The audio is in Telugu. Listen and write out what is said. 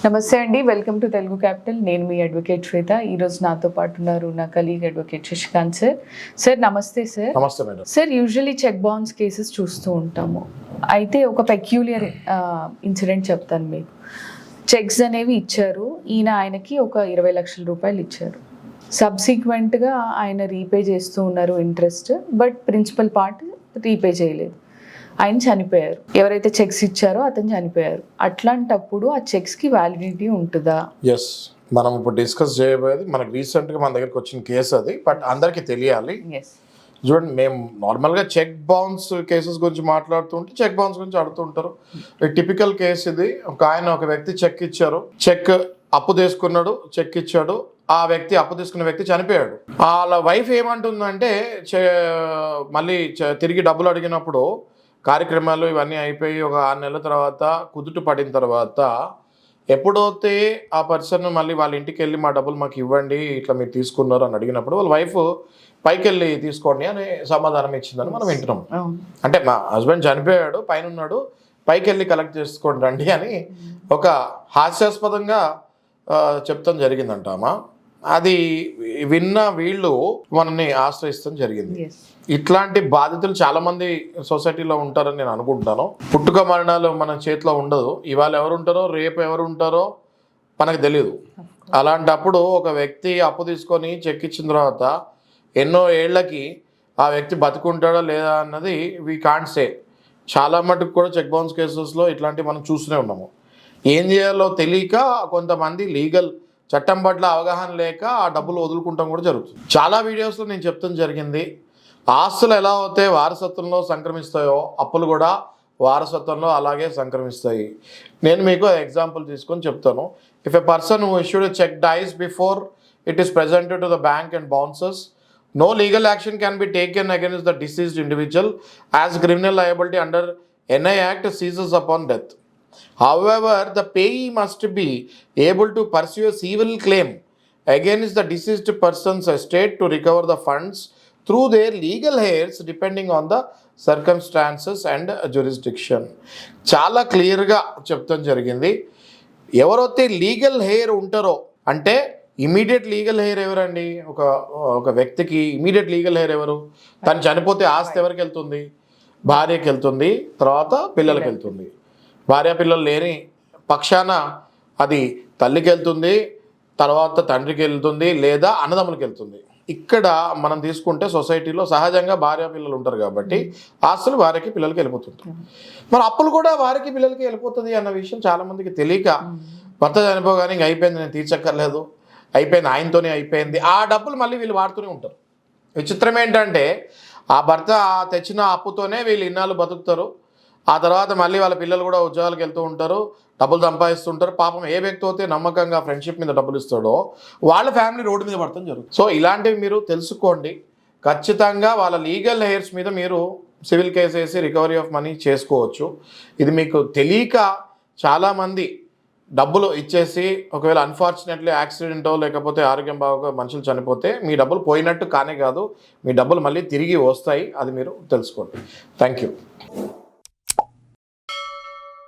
నమస్తే అండి, వెల్కమ్ టు తెలుగు క్యాపిటల్. నేను మీ అడ్వకేట్ శ్వేత. ఈరోజు నాతో పాటు ఉన్నారు నా colleague advocate Shashikant sir. Sir నమస్తే సార్. నమస్తే madam. Sir, usually cheque bounce cases చూస్తూ ఉంటాము. అయితే ఒక పెక్యూలియర్ ఇన్సిడెంట్ చెప్తాను మీకు. చెక్స్ అనేవి ఇచ్చారు, ఆయనకి ఒక 20 లక్షల రూపాయలు ఇచ్చారు. సబ్సిక్వెంట్గా ఆయన రీపే చేస్తూ ఉన్నారు interest, but principal part repay చేయలేదు. ఆయన చనిపోయారు. ఎవరైతే చెక్స్ ఇచ్చారో అతను చనిపోయారు. అట్లాంటప్పుడు ఆ చెక్స్కి వ్యాలిడిటీ ఉంటుందా? ఎస్, మనం ఇప్పుడు డిస్కస్ చేయబోయేది మనకు రీసెంట్గా మన దగ్గరికి వచ్చిన కేసు అది, బట్ అందరికీ తెలియాలి. చూడండి, మేము నార్మల్గా చెక్ బౌన్స్ కేసెస్ గురించి మాట్లాడుతుంటే చెక్ బౌన్స్ గురించి అడుగుతుంటారు. టిపికల్ కేసు ఇది. ఒక వ్యక్తి చెక్ ఇచ్చారు, చెక్ అప్పు తీసుకున్నాడు, చెక్ ఇచ్చాడు, ఆ వ్యక్తి అప్పు తీసుకున్న వ్యక్తి చనిపోయాడు. వాళ్ళ వైఫ్ ఏమంటుందంటే మళ్ళీ తిరిగి డబ్బులు అడిగినప్పుడు కార్యక్రమాలు ఇవన్నీ అయిపోయి ఒక 6 నెలల తర్వాత కుదుట పడిన తర్వాత ఎప్పుడైతే ఆ పర్సన్ మళ్ళీ వాళ్ళ ఇంటికి వెళ్ళి మా డబ్బులు మాకు ఇవ్వండి, ఇట్లా మీరు తీసుకున్నారు అని అడిగినప్పుడు వాళ్ళ వైఫ్ పైకి వెళ్ళి తీసుకోండి అని సమాధానం ఇచ్చిందని మనం వింటున్నాం. అంటే మా హస్బెండ్ చనిపోయాడు, పైన ఉన్నాడు, పైకి వెళ్ళి కలెక్ట్ చేసుకోండి రండి అని ఒక హాస్యాస్పదంగా చెప్తాం జరిగిందంటామా. అది విన్న వీళ్ళు మనల్ని ఆశ్రయిస్తాం జరిగింది. ఇట్లాంటి బాధితులు చాలా మంది సొసైటీలో ఉంటారని నేను అనుకుంటాను. పుట్టుక మరణాలు మన చేతిలో ఉండదు. ఇవాళ ఎవరు ఉంటారో రేపు ఎవరు ఉంటారో మనకు తెలియదు. అలాంటప్పుడు ఒక వ్యక్తి అప్పు తీసుకొని చెక్ ఇచ్చిన తర్వాత ఎన్నో ఏళ్లకి ఆ వ్యక్తి బతుకుంటాడా లేదా అన్నది వీ కాంట్ సే. చాలా మటుకు కూడా చెక్ బౌన్స్ కేసెస్లో ఇట్లాంటివి మనం చూస్తూనే ఉన్నాము. ఏం చేయాలో తెలియక కొంతమంది లీగల్ చట్టం పట్ల అవగాహన లేక ఆ డబ్బులు వదులుకుంటాం కూడా జరుగుతుంది. చాలా వీడియోస్లో నేను చెప్తాం జరిగింది. ఆస్తులు ఎలా అయితే వారసత్వంలో సంక్రమిస్తాయో అప్పులు కూడా వారసత్వంలో అలాగే సంక్రమిస్తాయి. నేను మీకు ఎగ్జాంపుల్ తీసుకొని చెప్తాను. If a person who issued a cheque dies before it is presented to the bank and bounces, no legal action can be taken against the deceased individual as criminal liability under NI Act ceases upon death. However, the payee must be able to pursue a civil claim against the deceased person's estate to recover the funds through their legal heirs depending on the circumstances and jurisdiction. చాలా క్లియర్గా చెప్తాం జరిగింది. ఎవరైతే లీగల్ హెయిర్ ఉంటారో, అంటే ఇమీడియట్ లీగల్ హెయిర్ ఎవరండి? ఒక వ్యక్తికి ఇమీడియట్ లీగల్ హెయిర్ ఎవరు? తను చనిపోతే ఆస్తి ఎవరికి వెళ్తుంది? భార్యకి వెళ్తుంది, తర్వాత పిల్లలకి వెళ్తుంది. భార్య పిల్లలు లేని పక్షాన అది తల్లికి వెళ్తుంది, తర్వాత తండ్రికి వెళ్తుంది, లేదా అన్నదమ్ములకి వెళ్తుంది. ఇక్కడ మనం తీసుకుంటే సొసైటీలో సహజంగా భార్య పిల్లలు ఉంటారు కాబట్టి ఆస్తులు భార్యకి పిల్లలకి వెళ్ళిపోతుంటాయి. మరి అప్పులు కూడా భార్యకి పిల్లలకి వెళ్ళిపోతుంది అన్న విషయం చాలామందికి తెలియక భర్త చనిపోగానే ఇంక అయిపోయింది, నేను తీర్చక్కర్లేదు, అయిపోయింది, ఆయనతోనే అయిపోయింది, ఆ డబ్బులు మళ్ళీ వీళ్ళు వాడుతూనే ఉంటారు. విచిత్రం ఏంటంటే ఆ భర్త తెచ్చిన అప్పుతోనే వీళ్ళు ఇన్నాళ్ళు బతుకుతారు. ఆ తర్వాత మళ్ళీ వాళ్ళ పిల్లలు కూడా ఉద్యోగాలకు వెళ్తూ ఉంటారు, డబ్బులు సంపాదిస్తుంటారు. పాపం ఏ వ్యక్తి అయితే నమ్మకంగా ఫ్రెండ్షిప్ మీద డబ్బులు ఇస్తాడో వాళ్ళ ఫ్యామిలీ రోడ్డు మీద పడతాం జరుగుతుంది. సో ఇలాంటివి మీరు తెలుసుకోండి. ఖచ్చితంగా వాళ్ళ లీగల్ హెయిర్స్ మీద మీరు సివిల్ కేసు వేసి రికవరీ ఆఫ్ మనీ చేసుకోవచ్చు. ఇది మీకు తెలియక చాలామంది డబ్బులు ఇచ్చేసి ఒకవేళ అన్ఫార్చునేట్లీ యాక్సిడెంటో లేకపోతే ఆరోగ్యం బాగా మనుషులు చనిపోతే మీ డబ్బులు పోయినట్టు కానే కాదు, మీ డబ్బులు మళ్ళీ తిరిగి వస్తాయి. అది మీరు తెలుసుకోండి. Thank you.